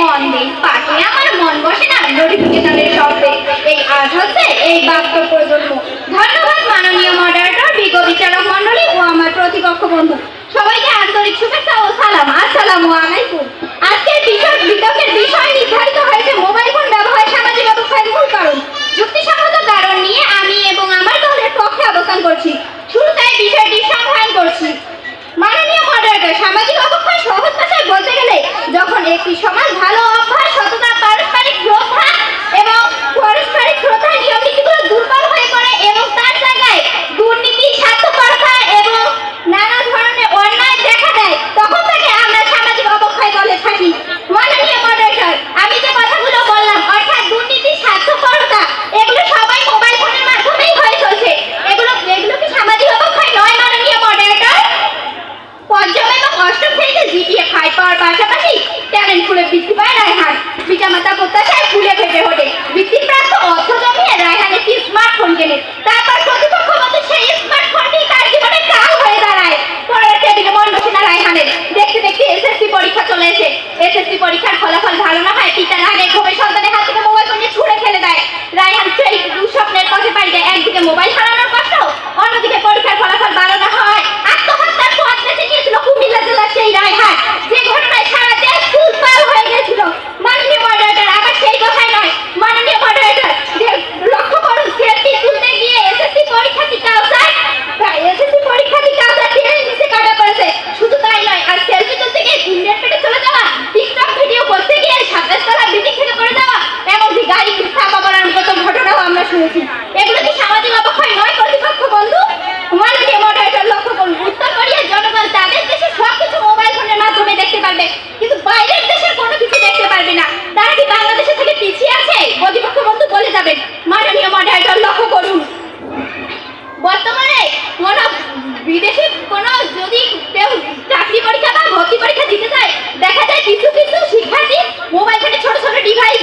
মন দিন পাঠে আমার মন বসে না নোটিফিকেশনের শব্দে। এই আজ হচ্ছে এই বাস্তব প্রজন্ম। ধন্যবাদ মাননীয় মডারেটর, বিজ্ঞ বিচারক মণ্ডলী ও আমার প্রতিপক্ষ বন্ধু সবাইকে আন্তরিক শুভেচ্ছা ও সালাম। আসসালামু আলাইকুম। আজকের বিতর্কের বিষয় নির্ধারিত হয়েছে মোবাইল ফোন ব্যবহার সামাজিক অবক্ষয়ের মূল কারণ। যুক্তিসঙ্গত কারণ নিয়ে আমি এবং আমার দলের পক্ষে অবস্থান করছি। শুরুতে বিষয়টি সংজ্ঞায়ন করছি। মাননীয় মডারেটর, সামাজিক অবক্ষয় সহজ ভাষায় বলতে গেলে যখন একটি সমাজ ভালো অভ্যাস, সততা, পারস্পরিক শ্রদ্ধা নিয়ম নীতিগুলো দুর্বল হয়ে পড়ে এবং তার জায়গায় দুর্নীতি, স্বার্থপরতা এবং নানা ধরনের অন্যায় দেখা দেয়, তখন থেকে আমরা সামাজিক অবক্ষয় বলে থাকি। মাননীয় মডারেটর, আমি যে কথাগুলো বললাম অর্থাৎ দুর্নীতি, স্বার্থপরতা, এগুলো সবাই মোবাইল ফোনের মাধ্যমেই হয়ে চলছে। এগুলো কি সামাজিক অবক্ষয় নয় মাননীয় মডারেটর? পঞ্চম এবং অষ্টম শ্রেণীতে জিপিএ 5 পাওয়ার পাশাপাশি ট্যালেন্ট খুলে বৃদ্ধি পায় রায়হান। পিতামাতা প্রত্যাশায় ফুলে ফেটে ওঠে। বৃত্তিপ্রাপ্ত অর্থ জমিয়ে রায়হান একটি স্মার্টফোন কেনে। তারপর প্রতিপক্ষ মতো সেই স্মার্টফোনটি তার জীবনে কাল হয়ে দাঁড়ায়। পরের টেবিলে মন বসে না রায়হানের। দেখতে দেখতে এসএসসি পরীক্ষা চলে এসে এসএসসি পরীক্ষার ফলাফল ভালো না হয় পিতার আগে ঘুমে সন্তানের হাত থেকে মোবাইল ফোন নিয়ে ছুঁড়ে ফেলে দেয়। রায়হান সেই দুঃস্বপ্নের পথে পাড়ি দেয়। একদিকে মোবাইল হারানোর কষ্ট, অন্যদিকে পরীক্ষার ফলাফল ভালো না হয় আত্মহত্যার পথ বেছে নিয়েছিল কুমিল্লা জেলার সেই রায়হান, যে ঘটনায় সারা দেশ তুলপাল হয়ে গেছিল। মাননীয় মডারেটর, আবার সেই কথাই নয় মাননীয় মডারেটর, লক্ষ্য করুন সেলফি তুলতে গিয়ে এসএসসি পরীক্ষার্থী কাউসার ট্রেনের নিচে কাটা পড়েছে। শুধু তাই নয়, আর সেলফি তুলতে গিয়ে দুনিয়ার পেটে চলে যাওয়া, টিকটক ভিডিও করতে গিয়ে 27 তলা বিল্ডিং থেকে পড়ে যাওয়া, এমনকি গাড়ি চাপা পড়ার মতো ঘটনাও আমরা শুনেছি। এগুলো কি সামাজিক অবক্ষয় নয় প্রতিপক্ষ বন্ধু? মাননীয় মডারেটর, লক্ষ্য করুন উত্তর কোরিয়ার জনগণ তাদের দেশে সবকিছু মোবাইল ফোনের মাধ্যমে দেখতে পারবে, কিন্তু বাইরের দেশের কোনো কিছু দেখতে পারবে না। তারা কি বাংলাদেশে থেকে পিছিয়ে আছে? প্রতিপক্ষ বন্ধু বলে যাবেন। মাননীয় মডারেটর, লক্ষ্য করুন বর্তমানে বিদেশে যদি কেউ চাকরি পরীক্ষা বা ভর্তি পরীক্ষা দিতে যায়, দেখা যায় কিছু শিক্ষার্থী মোবাইল থেকে ছোট ছোট ডিভাইস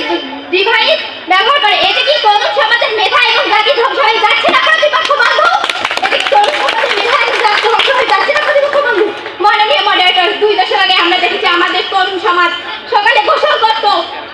ব্যবহার করে। এতে কি তরুণ সমাজের মেধা এবং জাতি ধ্বংস হয়ে যাচ্ছে না প্রতিপক্ষ বন্ধু? মাননীয় মডারেটর, 2 দশক আগে আমরা দেখেছি আমাদের তরুণ সমাজ সকালে গোসল করত,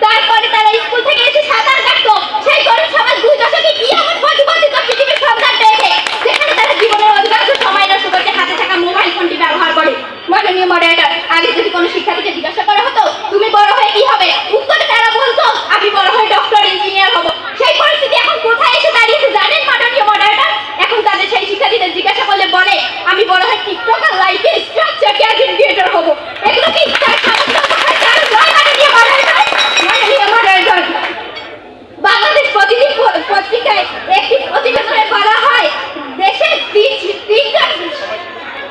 তারপরে তারা স্কুল থেকে এসে সাঁতার কাটতো। সেই তরুণ সমাজ 2 দশকে কি এমন প্রতিবন্ধিত পৃথিবীর সন্ধান পেয়েছে যেখানে তারা জীবনের অধিকাংশ সময় নষ্ট করতে হাতে থাকা মোবাইল ফোনটি ব্যবহার করে? মাননীয় মডারেটর, আগে যদি কোনো শিক্ষার্থীকে জিজ্ঞাসা করা হতো তুমি বড় হয়ে কি হবে, উত্তরে তারা বলতো আমি বড় হয়ে ডক্টর, ইঞ্জিনিয়ার হব। সেই পরিস্থিতি এখন কোথায় এসে দাঁড়িয়েছে জানেন মাননীয় মডারেটর? এখন তাদের সেই শিক্ষার্থীদের জিজ্ঞাসা করলে বলে আমি বড় হয়ে টিকটকার, লাইফে স্ট্রাকচার ক্রিয়েটর হব। এগুলো কি তার সামাজিক অবক্ষয়ের কারণ নয় মাননীয় মডারেটর? মাননীয় মডারেটর, বাংলাদেশ প্রতিদিন পত্রিকায় একটি প্রতিবেদনে বলা হয় দেশের 3টা।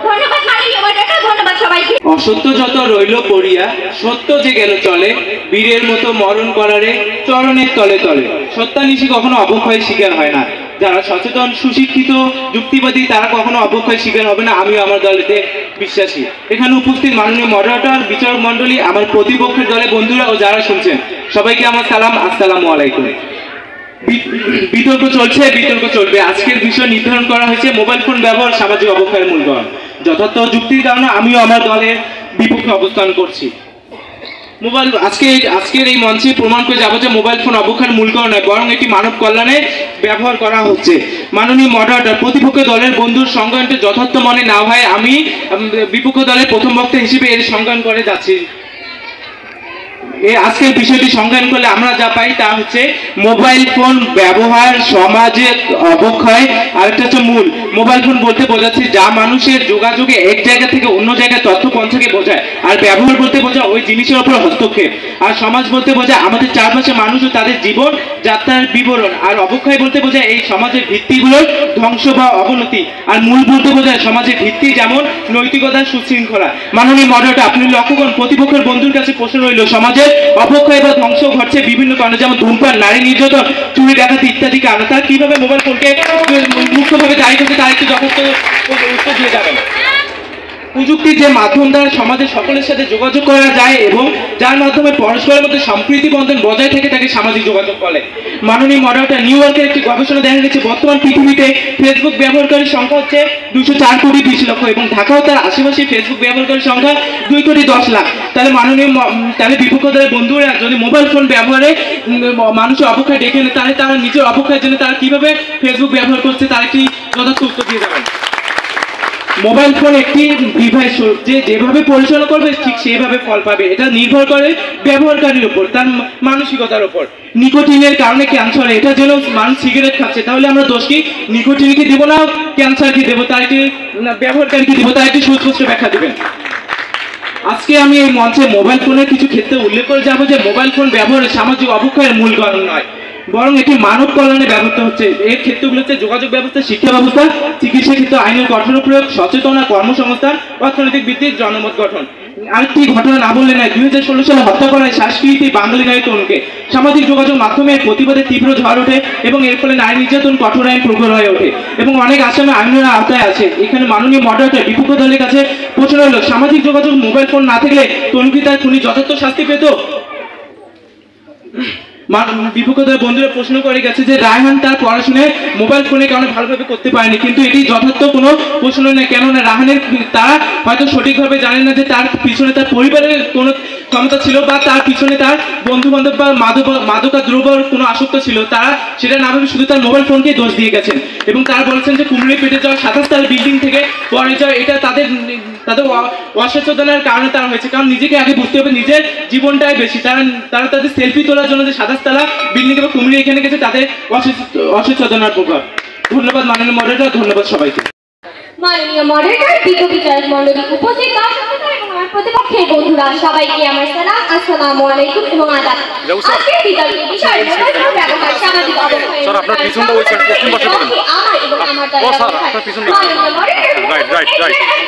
ধন্যবাদ মাননীয় মডারেটর, ধন্যবাদ সবাইকে। অসত্য যত রইল পড়িয়া, সত্য যে গেল চলে, বীরের মতো মরণ করারে চরণের তলে তলে। সত্যানিশী কখনো অবক্ষয়ের শিকার হয় না। যারা সচেতন, সুশিক্ষিত, যুক্তিবাদী, তারা কখনো অবক্ষয়ের শিকার হবে না, আমিও আমার দলেতে বিশ্বাসী। এখানে উপস্থিত মাননীয় মডারেটর, বিচারক মণ্ডলী, আমার প্রতিপক্ষের দলে বন্ধুরা ও যারা শুনছেন সবাইকে আমার সালাম, আসসালামু আলাইকুম। বিতর্ক চলছে, বিতর্ক চলবে। আজকের বিষয় নির্ধারণ করা হয়েছে মোবাইল ফোন ব্যবহার সামাজিক অবক্ষয়ের মূল কারণ। যথার্থ যুক্তির কারণে আমিও আমার দলের বিপক্ষে অবস্থান করছি। আজকের এই মঞ্চে প্রমাণ করে যাবো যে মোবাইল ফোন অবক্ষয়ের মূল কারণ নয়, বরং এটি মানব কল্যাণে ব্যবহার করা হচ্ছে। মাননীয় মডারেটর, প্রতিপক্ষ দলের বন্ধুর সংজ্ঞানটা যথার্থ মনে না হয় আমি বিপক্ষ দলের প্রথম বক্তা হিসেবে এর সংজ্ঞান করে যাচ্ছি। আজকের বিষয়টি সংজ্ঞান করলে আমরা যা পাই তা হচ্ছে মোবাইল ফোন ব্যবহার সমাজের অবক্ষয়। আরেকটা হচ্ছে মূল। মোবাইল ফোন বলতে বোঝাচ্ছে যা মানুষের যোগাযোগে এক জায়গা থেকে অন্য জায়গায় তথ্য পৌঁছাকে বোঝায়। আর ব্যবহার বলতে বোঝায় ওই জিনিসের উপর হস্তক্ষেপ। আর সমাজ বলতে বোঝায় আমাদের চারপাশে মানুষ ও তাদের জীবন যাত্রার বিবরণ। আর অবক্ষয় বলতে বোঝায় এই সমাজের ভিত্তিগুলোর ধ্বংস বা অবনতি। আর মূল বলতে বোঝায় সমাজের ভিত্তি, যেমন নৈতিকতা, সুশৃঙ্খলা। মাননীয় মডারেটর, আপনি লক্ষ্য করুন প্রতিপক্ষের বন্ধুর কাছে প্রশ্ন রইল, সমাজের অবক্ষয় বা ধ্বংস ঘটছে বিভিন্ন কারণে, যেমন ধূমপান, নারী নির্যাতন, চুরি ডাকাতি ইত্যাদি কারণে। তারা কিভাবে মোবাইল ফোনকে মুক্তভাবে জারি করতে তার একটু যথেষ্ট উত্তর দিয়ে যাবেন। প্রযুক্তির যে মাধ্যম দ্বারা সমাজের সকলের সাথে যোগাযোগ করা যায় এবং যার মাধ্যমে পরস্পরের মধ্যে সম্প্রীতি বন্ধন বজায় থাকে তাকে সামাজিক যোগাযোগ বলে। মাননীয় মডারেটর, নিউ ইয়র্কের একটি গবেষণা দেখা গেছে বর্তমান পৃথিবীতে ফেসবুক ব্যবহারকারীর সংখ্যা হচ্ছে 204,20,00,000 এবং ঢাকাও তার আশেপাশে ফেসবুক ব্যবহারকারীর সংখ্যা 2,10,00,000। তাহলে তাহলে বিপক্ষ দলের বন্ধুরা যদি মোবাইল ফোন ব্যবহারে মানুষের অপক্ষয় ডেকে নেয়, তাহলে তারা নিজের অপক্ষয়ের জন্য তারা কিভাবে ফেসবুক ব্যবহার করছে তার একটি যথার্থ উত্তর দিয়ে যাবেন। মোবাইল ফোন একটি ডিভাইস, যে যেভাবে পরিচালনা করবে ঠিক সেইভাবে ফল পাবে। এটা নির্ভর করে ব্যবহারকারীর উপর, তার মানসিকতার উপর। নিকোটিনের কারণে ক্যান্সার, এটা যেন মানুষ সিগারেট খাচ্ছে, তাহলে আমরা দোষ কি নিকোটিনকে দেবো না ক্যান্সারকে দেবো, তার একটি ব্যবহারকারীকে দেবো, তার একটি সুস্পষ্ট ব্যাখ্যা দেবেন। আজকে আমি এই মঞ্চে মোবাইল ফোনের কিছু ক্ষেত্রে উল্লেখ করে যাবো যে মোবাইল ফোন ব্যবহারে সামাজিক অবক্ষয়ের মূল কারণ নয়, বরং এটি মানব কল্যাণে ব্যবহৃত হচ্ছে। এর ক্ষেত্রগুলো হচ্ছে যোগাযোগ ব্যবস্থা, শিক্ষা ব্যবস্থা, চিকিৎসা ক্ষেত্র, আইনের কঠোর প্রয়োগ, সচেতনতা, কর্মসংস্থান, অর্থনৈতিক ভিত্তিক জনমত গঠন। আরেকটি ঘটনা না বললে নয়, 2016 সালে হত্যা করা হয় সংস্কৃতি বাঙালি নারী তরুণকে। সামাজিক যোগাযোগ মাধ্যমে প্রতিবাদে তীব্র ঝড় ওঠে এবং এর ফলে নারী নির্যাতন কঠোর আইন প্রখর হয়ে ওঠে এবং অনেক আসামে আইনের আওতায় আছে। এখানে মাননীয় মডারেটর, বিপক্ষ দলের কাছে প্রশ্ন হলো, সামাজিক যোগাযোগ মোবাইল ফোন না থাকলে তরুণ কি তার খুনি যথার্থ শাস্তি পেত? বিপক্ষ দলের বন্ধুরা প্রশ্ন করে গেছে যে রায়হান তার পড়াশোনায় মোবাইল ফোনে কারণে ভালোভাবে করতে পারেনি, কিন্তু এটি যথার্থ কোনো প্রশ্ন নয়। কেননা রায়হানের তারা হয়তো সঠিকভাবে জানেন না যে তার পিছনে তার পরিবারের কোনো ক্ষমতা ছিল বা তার পিছনে তার বন্ধু বান্ধব বা মাদকা দ্রব্যর কোনো আসক্ত ছিল, তারা সেটা না ভেবে শুধু তার মোবাইল ফোনকে দোষ দিয়ে গেছেন এবং তারা বলেছেন যে কুমিরে পেটে যাওয়া 27 তলা বিল্ডিং থেকে পড়ে যাওয়া এটা তাদের অসচেতনার কারণে তারা হয়েছে। কারণ নিজেকে আগে বুঝতে হবে, নিজের জীবনটাই বেশি। তারা তাদের সেলফি তোলার জন্য যে 27 তলা বিল্ডিং এবং কুমিরে এখানে গেছে, তাদের অসচেতনার প্রভাব। ধন্যবাদ মাননীয় মডারেটর, ধন্যবাদ সবাইকে। মাননীয় মডারেটর, বিজ্ঞ বিচারক মণ্ডলী, উপস্থিত দর্শক এবং আমার প্রতিপক্ষের বন্ধুরা, সবাইকে আমার সালাম, আসসালামু আলাইকুম এবং আদাব। আজকের বিতর্কের বিষয় মোবাইল ফোন ব্যবহার সামাজিক অবক্ষয়। স্যার, আপনার পিছনটা ওই সাইড, পশ্চিম পাশে করুন। আমার এবং আমার দলের মাননীয় মডারেটর,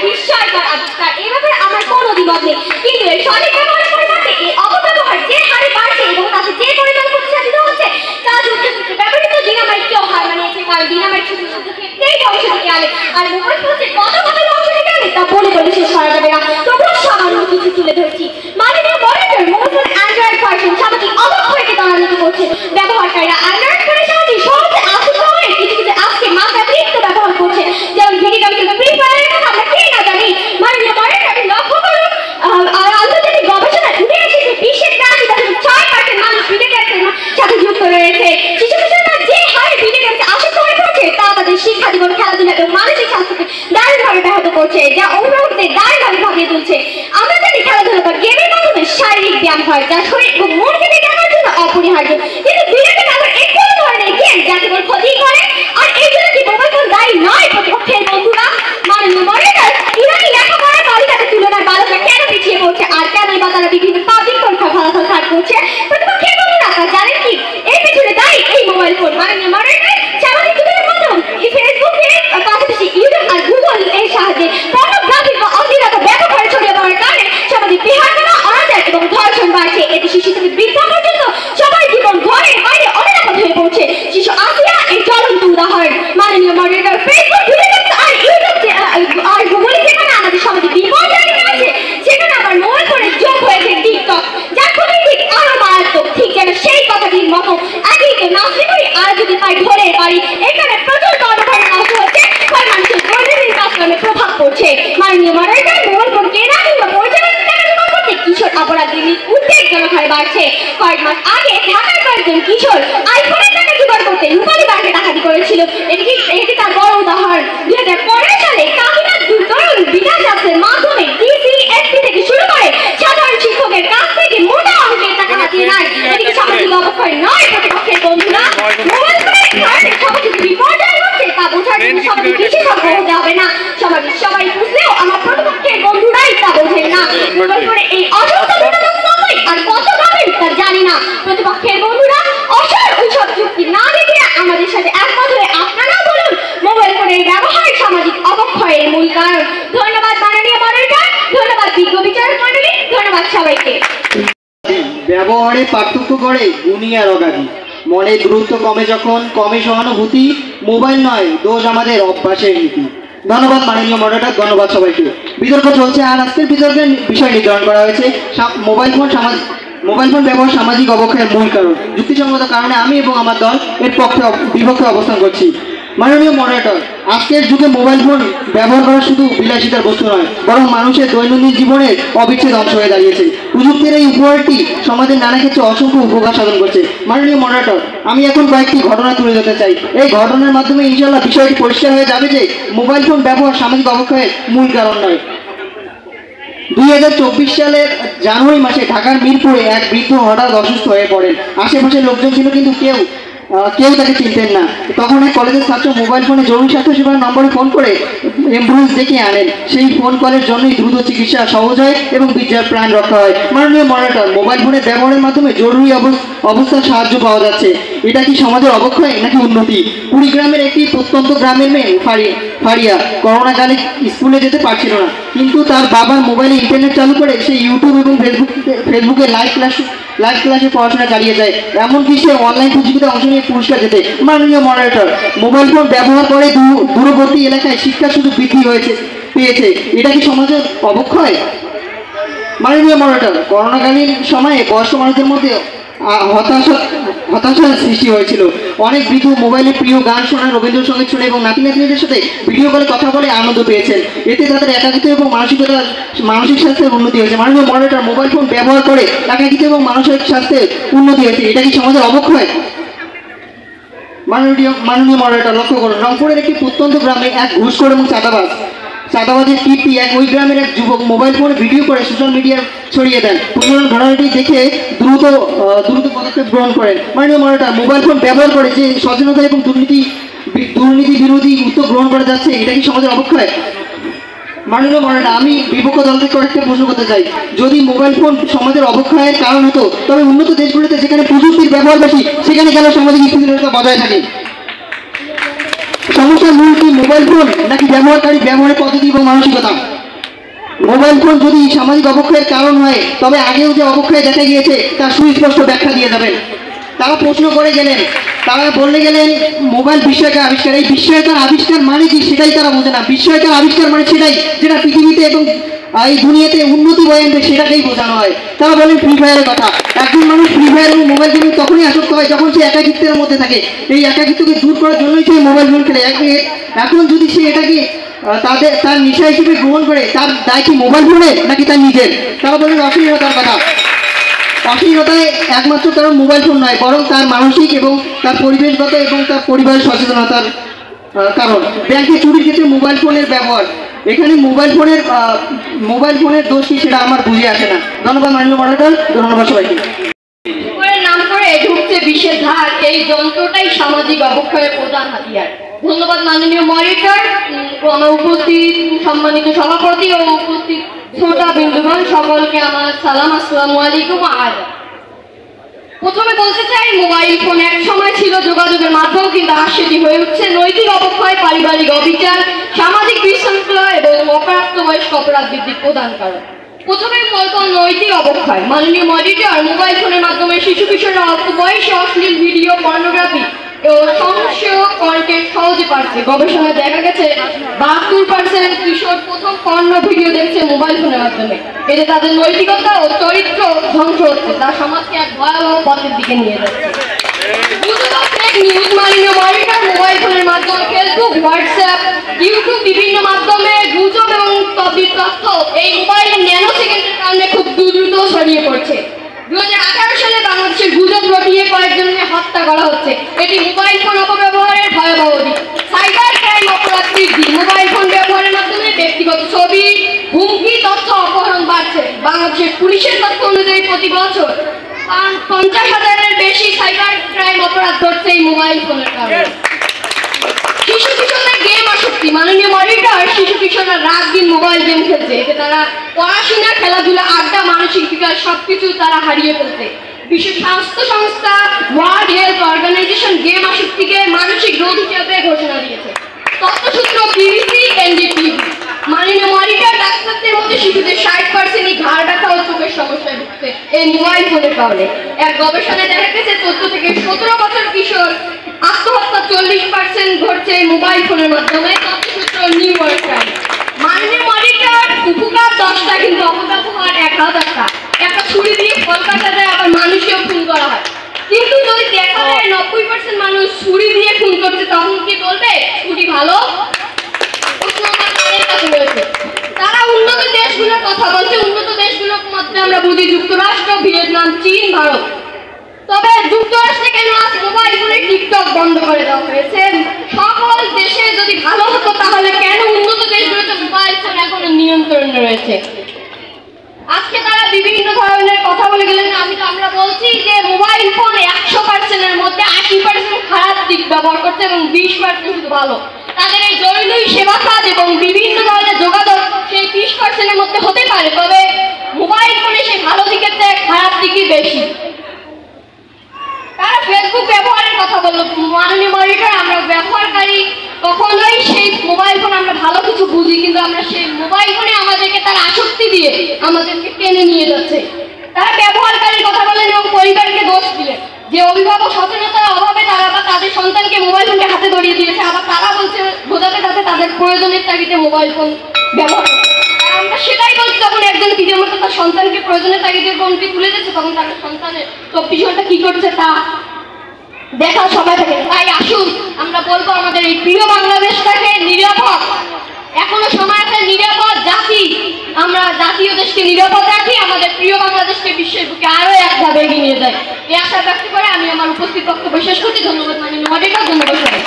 বিস্ময়কর আবিষ্কার, এভাবে আমার কোনো দ্বিমত নেই, কিন্তু এর সঠিক ব্যবহারের পরিবর্তে এই অপব্যবহার যে হারে বাড়ছে এবং তাতে যে পরিমাণ প্রতিষ্ঠিত হচ্ছে তা যুদ্ধক্ষেত্রে ব্যবহৃত ডিনামাইটকেও হার মানিয়েছে। কারণ ডিনামাইট শুধু ক্ষেত্রেই ধ্বংস থেকে আনে, আর মোবাইল ফোন যে কত কত ধ্বংস থেকে আনে তা বলে শেষ করা যাবে না। তবুও সামান্য কিছু তুলে ধরছি। মাননীয় moderator, mobile phone Android version সামাজিক অবক্ষয়কে ত্বরান্বিত করছে। ব্যবহারকারীরা অ্যান্ড্রয়েড ফোনের সাহায্যে সহজে আসক্ত হয়ে কিছু কিছু আজকে মাত্রাতিরিক্ত ব্যবহার করছে, যেমন ভিডিও গেম, ফ্রি ফায়ারের কথা আমরা কে না জানি। মাননীয় মডারেটর, আপনি লক্ষ্য করুন, আন্তর্জাতিক গবেষণায় উঠে এসেছে বিশ্বের প্রায় 6% মানুষ ভিডিও গেমের সাথে যুক্ত রয়েছে। শিশু কিশোররা যে হারে ভিডিও গেমে আসক্ত হয়ে পড়ছে তা তাদের শিক্ষা জীবন, খেলাধুলা এবং মানসিক স্বাস্থ্যকে দারুণভাবে ব্যাহত করছে, যা অভিভাবকদের দারুণভাবে ভাবিয়ে তুলছে। আমরা জানি খেলাধুলা বা গেমের মাধ্যমে শারীরিক ব্যায়াম হয়, যা শরীর এবং মনকে দেখানোর জন্য অপরিহার্য, কিন্তু ভিডিও গেম আবার একটু ধরনের গেম যা কেবল ক্ষতি করে। আর এই জন্য কি মোবাইল ফোন দায়ী নয়? প্রতিপক্ষের বন্ধুরা, মাননীয় মডারেটর, ইরানি লেখাপড়ার বালিকাদের তুলনায় বালকরা কেন পিছিয়ে পড়ছে আর কেনই বা তারা বিভিন্ন পাবলিক পরীক্ষা ফলাফল খারাপ করছে? প্রতিপক্ষের বন্ধুরা, তা জানেন কি এর পেছনে দায়ী এই মোবাইল ফোন? মাননীয় মডারেটর, সামাজিক যোগাযোগের মাধ্যম ফেসবুকের পাশাপাশি ইউটিউব আর গুগল এর সাহায্যে পর্নোগ্রাফি বা অশ্লীলতা ব্যবহারে ছড়িয়ে পড়ার কারণে সামাজিক বিহারকতা, অনাচার এবং ধর্ষণ বাড়ছে। এতে শিশু থেকে বৃদ্ধ পর্যন্ত সবার জীবন ঘরের বাইরে অনিরাপদ হয়ে পড়ছে। শিশু আসিয়া এর জ্বলন্ত উদাহরণ। মাননীয় মডারেটর, ফেসবুক, টুইটার আর ইউটিউব আর গুগলে যেখানে আমাদের সামাজিক বিপর্যয় আছে, সেখানে আবার মোবাইল ফোনের যোগ হয়েছে টিকটক, যার ক্ষতি ঠিক আরো মারাত্মক। ঠিক যেন সেই কথাটির মতো একই তো নাচতে পারি আর যদি তাই ধরে পারি, এখানে প্রচুর কর্মকাণ্ড নষ্ট হচ্ছে, ফলে মানুষের দৈনন্দিন কাজকর্মে প্রভাব পড়ছে। মাননীয় মডারেটর, মোবাইল ফোন কেনা কিংবা পরিচালনার টাকা জমা করতে কিশোর অপরাধী উদ্বেগজনক হারে বাড়ছে। কয়েক মাস আগে ঢাকার কয়েকজন কিশোর আইফোনের টাকা জোগাড় করতে রূপালী ব্যাংকে ডাকাতি করেছিল। এটি তার বড় উদাহরণ। 2015 সালে কাকিনার তরুণ বিকাশ অ্যাপসের মাধ্যমে ডিসিএসপি থেকে শুরু করে সাধারণ শিক্ষকের কাছ থেকে মোটা অঙ্কের টাকা হাতিয়ে নেয়। এদিকে সামাজিক অবক্ষয় নয়? প্রতিপক্ষের বন্ধুরা, মোবাইল ফোনের কারণে সামাজিক বিপর্যয় হচ্ছে তা বোঝার জন্য সমাজে বিশেষজ্ঞ হতে হবে না। সমাজের সবাই বুঝলেও আমার প্রতিপক্ষের বন্ধুরাই তা বোঝেন না। মোবাইল ফোনে এই অসংখ্য আর কত পাবেন তা জানি না। প্রতিপক্ষের বন্ধুরা, অসর ওইসব যুক্তি না দেখে আমাদের সাথে একমত হয়ে আপনারাও বলুন মোবাইল ফোনের ব্যবহার সামাজিক অবক্ষয়ের মূল কারণ। ধন্যবাদ মাননীয় মডারেটর, ধন্যবাদ বিজ্ঞ বিচারক মণ্ডলী, ধন্যবাদ সবাইকে। ব্যবহারে পার্থক্য করে গুণী আর অগাধী। মনে গুরুত্ব কমে যখন, কমে সহানুভূতি। মোবাইল নয়, দোষ আমাদের অভ্যাসের নীতি। ধন্যবাদ মাননীয় মডারেটর, ধন্যবাদ সবাইকে। বিতর্ক চলছে আর আজকের বিতর্কের বিষয় নির্ধারণ করা হয়েছে মোবাইল ফোন ব্যবহার সামাজিক অবক্ষয়ের মূল কারণ। যুক্তিসঙ্গত কারণে আমি এবং আমার দল এর বিপক্ষে অবস্থান করছি। মাননীয় মডারেটর, আজকের যুগে মোবাইল ফোন ব্যবহার করা শুধু বিলাসিতার বস্তু নয়, বরং মানুষের দৈনন্দিন জীবনের অবিচ্ছেদ অংশ হয়ে দাঁড়িয়েছে। প্রযুক্তির এই উপহারটি সমাজের নানা ক্ষেত্রে অসংখ্য উপকার সাধন করছে। মাননীয় মডারেটর, আমি এখন কয়েকটি ঘটনা তুলে ধরতে চাই। এই ঘটনার মাধ্যমে ইনশাআল্লাহ বিষয়টি পরিষ্কার হয়ে যাবে যে মোবাইল ফোন ব্যবহার সামাজিক অবক্ষয়ের মূল কারণ নয়। 2024 সালের জানুয়ারি মাসে ঢাকার মিরপুরে এক বৃদ্ধ হঠাৎ অসুস্থ হয়ে পড়েন। আশেপাশের লোকজন ছিল কিন্তু কেউ তাকে চিনতেন না। তখন এক কলেজের ছাত্র মোবাইল ফোনে জরুরি স্বাস্থ্য সেবার নম্বরে ফোন করে অ্যাম্বুলেন্স ডেকে আনেন। সেই ফোন কলের জন্যই দ্রুত চিকিৎসা সহজ হয় এবং বৃদ্ধার প্রাণ রক্ষা হয়। মাননীয় মডারেটর, মোবাইল ফোনের ব্যবহারের মাধ্যমে জরুরি অবস্থার সাহায্য পাওয়া যাচ্ছে। এটা কি সমাজের অবক্ষয় নাকি উন্নতি? কুড়িগ্রামের একটি প্রত্যন্ত গ্রামের মেয়ে ফারিয়া করোনাকালে স্কুলে যেতে পারছিল না, কিন্তু তার বাবার মোবাইলে ইন্টারনেট চালু করে সে ইউটিউব এবং ফেসবুকে লাইভ ক্লাসে পড়াশোনা চালিয়ে যায়। এমনকি সে অনলাইন প্রতিযোগিতায় অংশ নিয়ে পুরস্কার জেতে। মাননীয় মডারেটর, মোবাইল ফোন ব্যবহার করে দূরবর্তী এলাকায় শিক্ষার সুযোগ বৃদ্ধি পেয়েছে। এটা কি সমাজের অবক্ষয়? মাননীয় মডারেটর, করোনাকালীন সময়ে বয়স্ক মানুষদের মধ্যে হতাশার সৃষ্টি হয়েছিল। অনেক বৃদ্ধ মোবাইলে প্রিয় গান শোনা, রবীন্দ্রসঙ্গীত শুনে এবং নাতিনাতনিদের সাথে ভিডিও কলে কথা বলে আনন্দ পেয়েছেন। এতে তাদের একাকিত্ব এবং মানসিক স্বাস্থ্যের উন্নতি হয়েছে। মাননীয় মডারেটর, মোবাইল ফোন ব্যবহার করে একাকিত্ব এবং মানসিক স্বাস্থ্যের উন্নতি হয়েছে। এটা কি সমাজের অবক্ষয়? মাননীয় মডারেটর, লক্ষ্য করুন, রংপুরের একটি প্রত্যন্ত গ্রামে এক ঘুষখোর এবং চাঁদাবাজের কীর্তি ওই গ্রামের এক যুবক মোবাইল ফোনে ভিডিও করে সোশ্যাল মিডিয়ায় ছড়িয়ে দেন। প্রশাসন ঘটনাটি দেখে দ্রুত পদক্ষেপ গ্রহণ করেন। মাননীয় মডারেটর, মোবাইল ফোন ব্যবহার করে যে সচেতনতা এবং দুর্নীতি বিরোধী উদ্যোগ গ্রহণ করা যাচ্ছে, এটা কি সমাজের অবক্ষয়? মাননীয় মডারেটর, আমি বিপক্ষ দলকে কয়েকটা প্রশ্ন করতে চাই। যদি মোবাইল ফোন সমাজের অবক্ষয়ের কারণ হতো, তবে উন্নত দেশগুলিতে যেখানে প্রযুক্তির ব্যবহার বেশি সেখানে কেন সামাজিক স্থিতিশীলতা বজায় থাকে? সমস্যার মূল কি মোবাইল ফোন নাকি ব্যবহারের পদ্ধতি এবং মানসিকতা? মোবাইল ফোন যদি সামাজিক অবক্ষয়ের কারণ হয়, তবে আগেও যে অবক্ষয় দেখা গিয়েছে তার সুস্পষ্ট ব্যাখ্যা দিয়ে যাবেন। তারা প্রশ্ন করে গেলেন, তারা বলে গেলেন মোবাইল বিস্ময়কর আবিষ্কার। এই বিস্ময়কর আবিষ্কার মানে কি সেটাই তারা বোঝে না। বিস্ময়কর আবিষ্কার মানে সেটাই যেটা পৃথিবীতে এবং এই দুনিয়াতে উন্নতি বয়ে আনবে, সেটাকেই বোঝানো হয়। তারা বলেন ফ্রি ফায়ারের কথা। একজন মানুষ ফ্রি ফায়ার এবং মোবাইল গেমিং তখনই আসক্ত হয় যখন সে একাকিত্বের মধ্যে থাকে। এই একাকিত্বকে দূর করার জন্যই সে মোবাইল গেম খেলে। এখন যদি সে এটাকে তার নেশা হিসেবে গ্রহণ করে, তার দায় কি মোবাইল ফোনের নাকি তার নিজের? তারা বলেন অশ্লীলতার কথা। অশ্লীলতায় একমাত্র কারণ মোবাইল ফোন নয়, বরং তার মানসিক এবং তার পরিবেশগত এবং তার পরিবারের সচেতনতার কারণ। ব্যাংকে চুরির ক্ষেত্রে মোবাইল ফোনের ব্যবহার, এখানে মোবাইল ফোনের দোষ কি সেটা আমার বুঝে আসে না। ধন্যবাদ মাননীয় মডারেটর, ধন্যবাদ সবাইকে। নাম করে ঢুকছে বিষের ধার, এই যন্ত্রটাই সামাজিক অবক্ষয়ের প্রধান হাতিয়ার। ধন্যবাদ মাননীয় মডারেটর, আমার উপস্থিত সম্মানিত সভাপতি ও উপস্থিত শ্রোতা বিন্দুগণ সকলকে আমার সালাম, আসসালামু আলাইকুম। প্রথমে বলতে চাই, মোবাইল ফোন এক সময় ছিল যোগাযোগের মাধ্যম, কিন্তু আজ সেটি হয়ে উঠছে নৈতিক অবক্ষয়, পারিবারিক অবিচার, সামাজিক বিশৃঙ্খলা এবং অপ্রাপ্তবয়স্ক অপরাধ বৃদ্ধির প্রধান কারণ। প্রথমে বলবো নৈতিক অবক্ষয়। মাননীয় মডারেটর, মোবাইল ফোনের মাধ্যমে শিশু কিশোররা অল্প বয়সে অশ্লীল ভিডিও, পর্নোগ্রাফি ও সহিংস কন্টেন্ট সহজে পাচ্ছে। গবেষণায় দেখা গেছে 72% কিশোর প্রথম পর্ণ ভিডিও দেখছে মোবাইল ফোনের মাধ্যমে। এতে তাদের নৈতিকতা ও চরিত্র ধ্বংস হচ্ছে, তা সমাজকে এক ভয়াবহ পথের দিকে নিয়ে যাচ্ছে। নিউজ মাননীয় মডারেটর, মোবাইল ফোনের মাধ্যমে ফেসবুক, হোয়াটসঅ্যাপ, ইউটিউব বিভিন্ন মাধ্যমে গুজব এবং তথ্য এই মোবাইলের ন্যানো সেকেন্ডের কারণে খুব দ্রুত ছড়িয়ে পড়ছে। 2018 সালে বাংলাদেশের গুজব রটিয়ে কয়েকজনকে হত্যা করা হচ্ছে। এটি মোবাইল ফোন অপব্যবহারের ভয়াবহ দিক। সাইবার ক্রাইম অপরাধ বৃদ্ধি, মোবাইল ফোন ব্যবহারের মাধ্যমে ব্যক্তিগত ছবি, হুমকি, তথ্য অপহরণ বাড়ছে। বাংলাদেশের পুলিশের তথ্য অনুযায়ী প্রতি বছর 50,000-এর বেশি সাইবার ক্রাইম অপরাধ ঘটছে এই মোবাইল ফোনের কারণে। শিশু কিশোরদের গেম আসক্তি। মাননীয় মডারেটর, শিশু কিশোররা রাত দিন মোবাইল গেম খেলছে। এতে তারা পড়াশোনা, খেলাধুলা, আড্ডা, মানসিক বিকাশ সবকিছু তারা হারিয়ে ফেলছে। বিশ্ব স্বাস্থ্য সংস্থা ওয়ার্ল্ড হেলথ অর্গানাইজেশন গেম আসক্তিকে মানসিক রোগ হিসেবে ঘোষণা দিয়েছে। তথ্যসূত্র বিবিসি, এনডিটিভি। মাননীয় মডারেটর, ডাক্তারদের মধ্যে শিশুদের 60%-ই ঘাড় ব্যথা ও চোখের সমস্যায় ভুগছে এই মোবাইল ফোনের কারণে। এক গবেষণায় দেখা গেছে 14 থেকে 17 বছর কিশোর আত্মহত্যা 40% ঘটছে মোবাইল ফোনের মাধ্যমে। তথ্যসূত্র নিউ ইয়র্ক টাইমস। মাননীয় মনিটর উপকার 10টা কিন্তু অপব্যবহার 1000টা। একটা ছুরি দিয়ে কলকাতা যায়, আবার মানুষকেও খুন করা হয়। কিন্তু যদি দেখা যায় 90% মানুষ ছুরি দিয়ে খুন করছে, তখন কি বলবে ছুরি ভালো? প্রশ্ন আমার তাদের কাছে রয়েছে। তারা উন্নত দেশগুলোর কথা বলছে। উন্নত দেশগুলোর মধ্যে আমরা বুঝি যুক্তরাষ্ট্র, ভিয়েতনাম, চীন, ভারত। তবে যুক্তরাষ্ট্রে কেন আজ মোবাইল ফোনে টিকটক বন্ধ করে দেওয়া হয়েছে? সকল দেশে যদি ভালো হতো তাহলে কেন উন্নত দেশগুলোতে মোবাইল ফোন এখনো নিয়ন্ত্রণে রয়েছে? আজকে তারা বিভিন্ন ধরনের কথা বলে গেলেন। আমরা বলছি যে মোবাইল ফোন 100%-এর মধ্যে 80% খারাপ দিক ব্যবহার করছে এবং 20% শুধু ভালো। তাদের এই জরুরি সেবা কাজ এবং বিভিন্ন ধরনের যোগাযোগ সেই 20%-এর মধ্যে হতে পারে, তবে মোবাইল ফোনে সেই ভালো দিকের চেয়ে খারাপ দিকই বেশি। তারা ফেসবুক ব্যবহারের কথা বলল। মাননীয় মনিটর, আমরা ব্যবহারকারী কখনোই সেই মোবাইল ফোন আমরা ভালো কিছু বুঝি, কিন্তু আমরা সেই মোবাইল ফোনে আমাদেরকে তার আসক্তি দিয়ে আমাদেরকে টেনে নিয়ে যাচ্ছে। তারা ব্যবহারকারীর কথা বলেন এবং পরিবারকে দোষ দিলেন যে অভিভাবক সচেতনতার অভাবে তারা বা তাদের সন্তানকে মোবাইল ফোনকে হাতে ধরিয়ে দিয়েছে। আবার তারা বলছে বোঝাতে যাচ্ছে তাদের প্রয়োজনের তাগিদে মোবাইল ফোন ব্যবহার করে। আমরা সেটাই বলছি, যখন একজন পিতামাতা তার সন্তানকে প্রয়োজনের তাগিদে ফোনটি তুলে দিচ্ছে, তখন তার সন্তানের 24 ঘন্টা কি করছে তা দেখার সময় থাকে। তাই আসুন আমরা বলবো আমাদের এই প্রিয় বাংলাদেশটাকে নিরাপদ, এখনো সময় আছে, নিরাপদ জাতি, আমরা জাতীয় দেশকে নিরাপদ রাখি, আমাদের প্রিয় বাংলাদেশকে বিশ্বের বুকে আরো এক ধাপ এগিয়ে নিয়ে যায়। এই আশা ব্যক্ত করে আমি আমার উপস্থিত বক্তব্য শেষ করছি। ধন্যবাদ মাননীয় মনিটর, ধন্যবাদ সবাই।